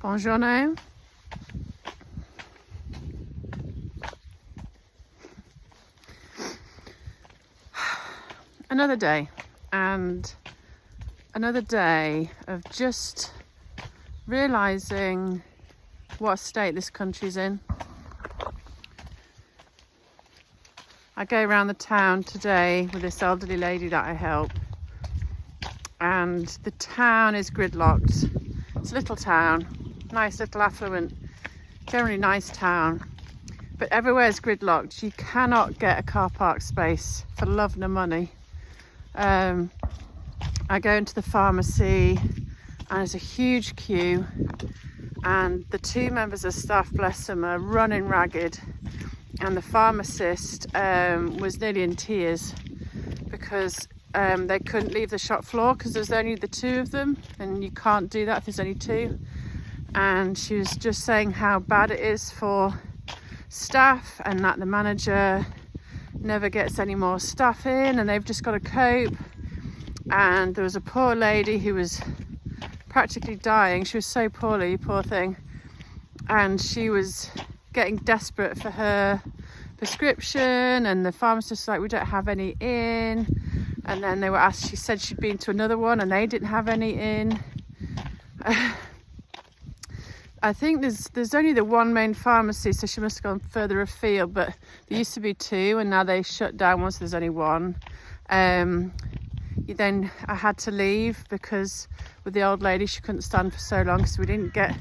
Buongiorno. Another day, and another day of just realising what state this country's in. I go around the town today with this elderly lady that I help, and the town is gridlocked. It's a little town, nice little affluent, generally nice town, but everywhere is gridlocked. You cannot get a car park space for love nor money. I go into the pharmacy and there's a huge queue, and the two members of staff, bless them, are running ragged, and the pharmacist was nearly in tears because they couldn't leave the shop floor because there's only the two of them, and you can't do that if there's only two. And she was just saying how bad it is for staff and that the manager never gets any more staff in and they've just got to cope. And there was a poor lady who was practically dying. She was so poorly, poor thing, and she was getting desperate for her prescription, and the pharmacist was like, we don't have any in. And then they were asked, she said she'd been to another one and they didn't have any in. I think there's only the one main pharmacy, so she must have gone further afield, but there used to be two and now they shut down once there's only one. Then I had to leave because with the old lady, she couldn't stand for so long, so we didn't get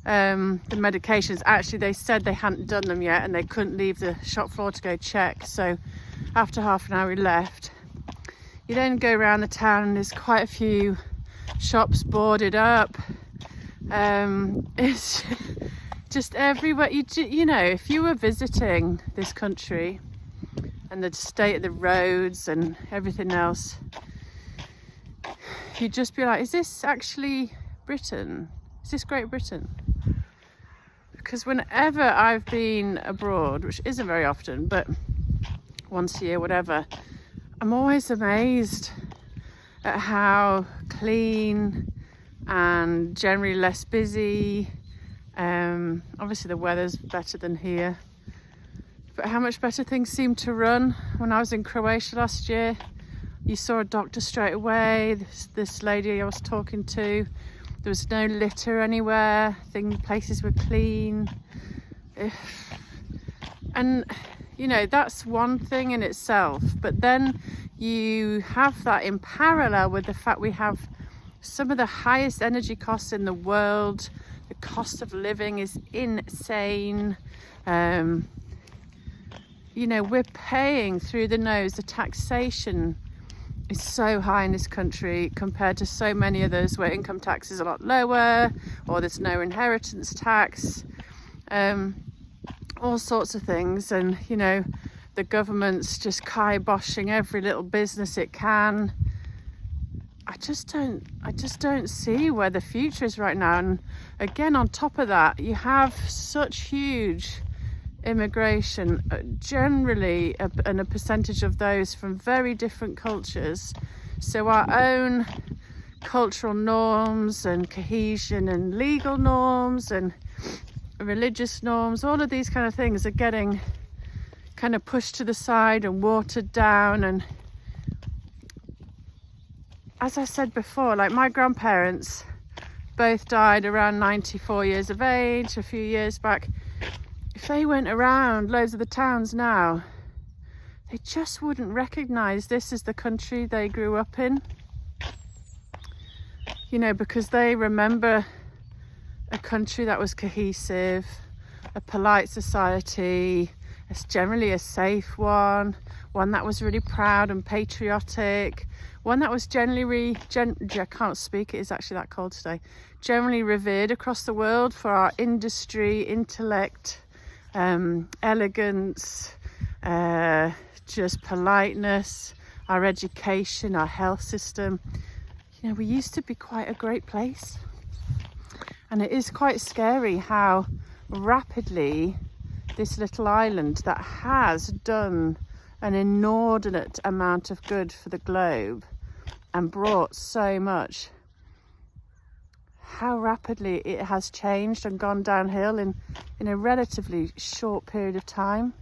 the medications. Actually, they said they hadn't done them yet and they couldn't leave the shop floor to go check, so after half an hour we left. You then go around the town and there's quite a few shops boarded up. It's just everywhere. You know, if you were visiting this country and the state of the roads and everything else, you'd just be like, is this actually Britain? Is this Great Britain? Because whenever I've been abroad, which isn't very often, but once a year, whatever, I'm always amazed at how clean and generally less busy. Obviously the weather's better than here, but how much better things seem to run. When I was in Croatia last year, you saw a doctor straight away. This lady I was talking to, there was no litter anywhere. Places were clean. And you know, that's one thing in itself, but then you have that in parallel with the fact we have some of the highest energy costs in the world. The cost of living is insane. You know, we're paying through the nose. The taxation is so high in this country compared to so many others where income tax is a lot lower, or there's no inheritance tax. All sorts of things, and you know, the government's just kiboshing every little business it can. I just don't see where the future is right now. And again, on top of that, you have such huge immigration, generally and a percentage of those from very different cultures. So our own cultural norms and cohesion and legal norms and religious norms, all of these kind of things are getting kind of pushed to the side and watered down. And as I said before, like my grandparents both died around 94 years of age a few years back. If they went around loads of the towns now, they just wouldn't recognize this as the country they grew up in, you know, because they remember a country that was cohesive, a polite society, it's generally a safe one that was really proud and patriotic, one that was generally, I can't speak, it is actually that cold today, generally revered across the world for our industry, intellect, elegance, just politeness, our education, our health system. You know, we used to be quite a great place. And it is quite scary how rapidly this little island that has done an inordinate amount of good for the globe and brought so much how rapidly it has changed and gone downhill in a relatively short period of time.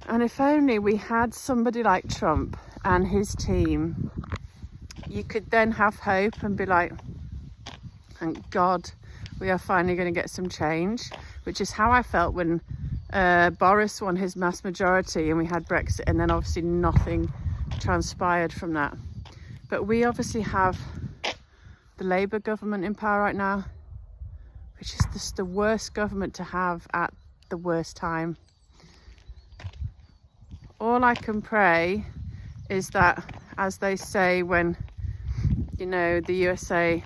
And if only we had somebody like Trump and his team, you could then have hope and be like, thank God we are finally going to get some change, which is how I felt when Boris won his mass majority and we had Brexit, and then obviously nothing transpired from that. But we obviously have the Labour government in power right now, which is just the worst government to have at the worst time. All I can pray is that, as they say when, you know, the USA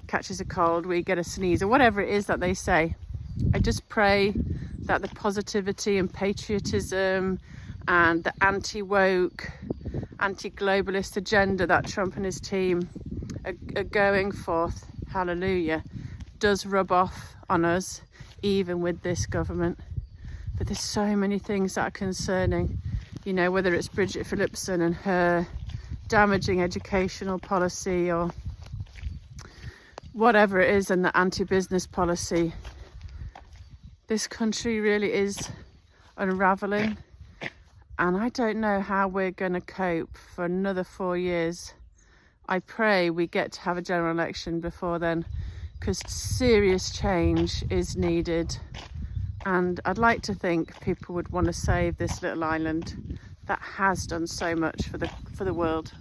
catches a cold, we get a sneeze, or whatever it is that they say. I just pray that the positivity and patriotism and the anti-woke, anti-globalist agenda that Trump and his team are going forth, hallelujah, does rub off on us, even with this government. But there's so many things that are concerning, you know, whether it's Bridget Phillipson and her damaging educational policy, or whatever it is, and the anti-business policy. This country really is unraveling, and I don't know how we're going to cope for another 4 years. I pray we get to have a general election before then, because serious change is needed. And I'd like to think people would want to save this little island that has done so much for the world.